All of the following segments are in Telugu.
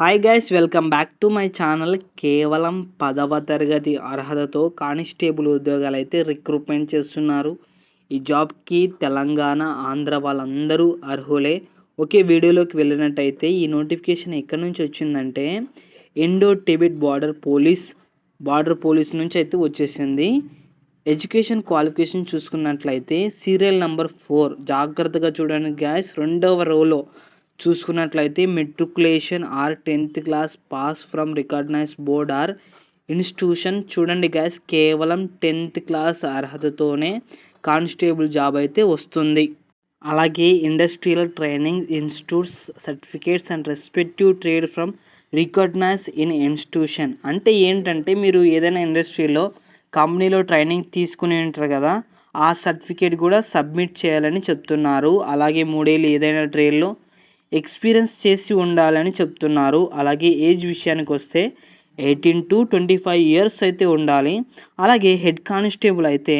Hi guys, welcome back to my channel. కేవలం 10వ తరగతి అర్హతతో కానిస్టేబుల్ ఉద్యోగాలు అయితే రిక్రూట్మెంట్ చేస్తున్నారు. ఈ జాబ్కి తెలంగాణ, ఆంధ్ర వాళ్ళందరూ అర్హులే. ఒకే వీడియోలోకి వెళ్ళినట్టయితే ఈ నోటిఫికేషన్ ఎక్కడి నుంచి వచ్చిందంటే ఇండో టిబెట్ బార్డర్ పోలీస్ నుంచి అయితే వచ్చేసింది. ఎడ్యుకేషన్ క్వాలిఫికేషన్ చూసుకున్నట్లయితే సీరియల్ నెంబర్ 4 జాగ్రత్తగా చూడండి గైస్. 2వ రోలో చూసుకున్నట్లయితే matriculation or 10th class pass from recognised board or institution. చూడండి గైస్, కేవలం 10th క్లాస్ అర్హతతోనే కానిస్టేబుల్ జాబ్ అయితే వస్తుంది. అలాగే industrial training institutes certificates and respective trade from recognise in institution. అంటే ఏంటంటే మీరు ఏదైనా ఇండస్ట్రీలో కంపెనీలో ట్రైనింగ్ తీసుకుని ఉంటారు కదా, ఆ సర్టిఫికేట్ కూడా సబ్మిట్ చేయాలని చెప్తున్నారు. అలాగే 3 ఏళ్ళు ఏదైనా ట్రేడ్లో ఎక్స్పీరియన్స్ చేసి ఉండాలని చెప్తున్నారు. అలాగే ఏజ్ విషయానికి వస్తే 18 to 25 ఇయర్స్ అయితే ఉండాలి. అలాగే హెడ్ కానిస్టేబుల్ అయితే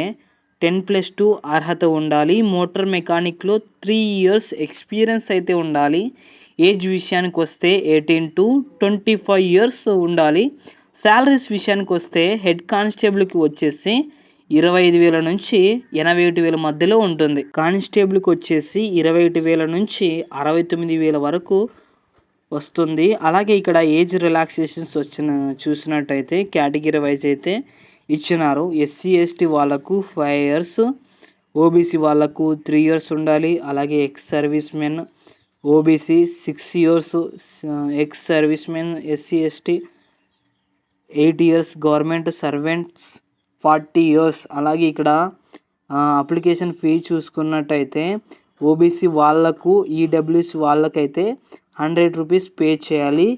10+2 అర్హత ఉండాలి. మోటార్ మెకానిక్లో 3 ఇయర్స్ ఎక్స్పీరియన్స్ అయితే ఉండాలి. ఏజ్ విషయానికి వస్తే 18 to 25 ఇయర్స్ ఉండాలి. శాలరీస్ విషయానికి వస్తే హెడ్ కానిస్టేబుల్కి వచ్చేసి 25,000 నుంచి 81,000 మధ్యలో ఉంటుంది. కానిస్టేబుల్కి వచ్చేసి 21,000 నుంచి 69,000 వరకు వస్తుంది. అలాగే ఇక్కడ ఏజ్ రిలాక్సేషన్స్ చూసినట్టయితే కేటగిరీ వైజ్ అయితే ఇచ్చినారు. ఎస్సీ ఎస్టీ వాళ్ళకు 5 ఇయర్స్, ఓబీసీ వాళ్ళకు 3 ఇయర్స్ ఉండాలి. అలాగే ex service men OBC 6 years, ex service men SC ST 8 years, government servants 40 years. అలాగే ఇక్కడ అప్లికేషన్ ఫీ చూసుకున్నట్టయితే ఓబీసీ వాళ్ళకు, ఈడబ్ల్యూఎస్ వాళ్ళకైతే 100 రూపీస్ పే చేయాలి.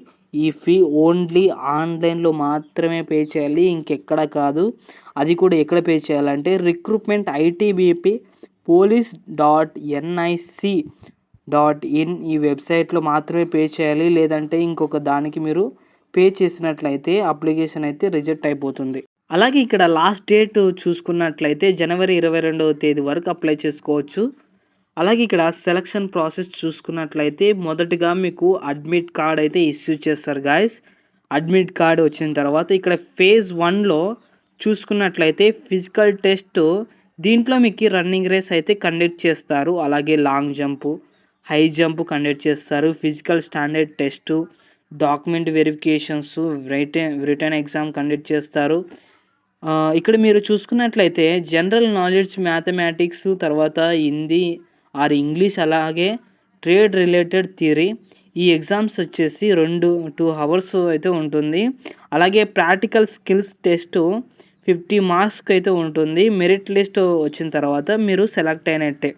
ఈ ఫీ ఓన్లీ ఆన్లైన్లో మాత్రమే పే చేయాలి, ఇంకెక్కడ కాదు. అది కూడా ఎక్కడ పే చేయాలంటే రిక్రూట్మెంట్ ఐటీబీపీ police.nic.in ఈ వెబ్సైట్లో మాత్రమే పే చేయాలి. లేదంటే ఇంకొక దానికి మీరు పే చేసినట్లయితే అప్లికేషన్ అయితే రిజెక్ట్ అయిపోతుంది. అలాగే ఇక్కడ లాస్ట్ డేట్ చూసుకున్నట్లయితే జనవరి 22వ తేదీ వరకు అప్లై చేసుకోవచ్చు. అలాగే ఇక్కడ సెలక్షన్ ప్రాసెస్ చూసుకున్నట్లయితే మొదటగా మీకు అడ్మిట్ కార్డ్ అయితే ఇష్యూ చేస్తారు గాయస్. అడ్మిట్ కార్డ్ వచ్చిన తర్వాత ఇక్కడ ఫేజ్ 1లో చూసుకున్నట్లయితే ఫిజికల్ టెస్ట్, దీంట్లో మీకు రన్నింగ్ రేస్ అయితే కండక్ట్ చేస్తారు. అలాగే long jump, high jump conduct చేస్తారు. Physical standard test, document verifications, written exam conduct చేస్తారు. ఇక్కడ మీరు చూసుకున్నట్లయితే జనరల్ నాలెడ్జ్, మ్యాథమెటిక్స్, తర్వాత హిందీ ఆర్ ఇంగ్లీష్, అలాగే ట్రేడ్ రిలేటెడ్ థియరీ. ఈ ఎగ్జామ్స్ వచ్చేసి 2 అవర్స్ అయితే ఉంటుంది. అలాగే ప్రాక్టికల్ స్కిల్స్ టెస్ట్ 50 మార్క్స్కి అయితే ఉంటుంది. మెరిట్ లిస్ట్ వచ్చిన తర్వాత మీరు సెలెక్ట్ అయినట్టే.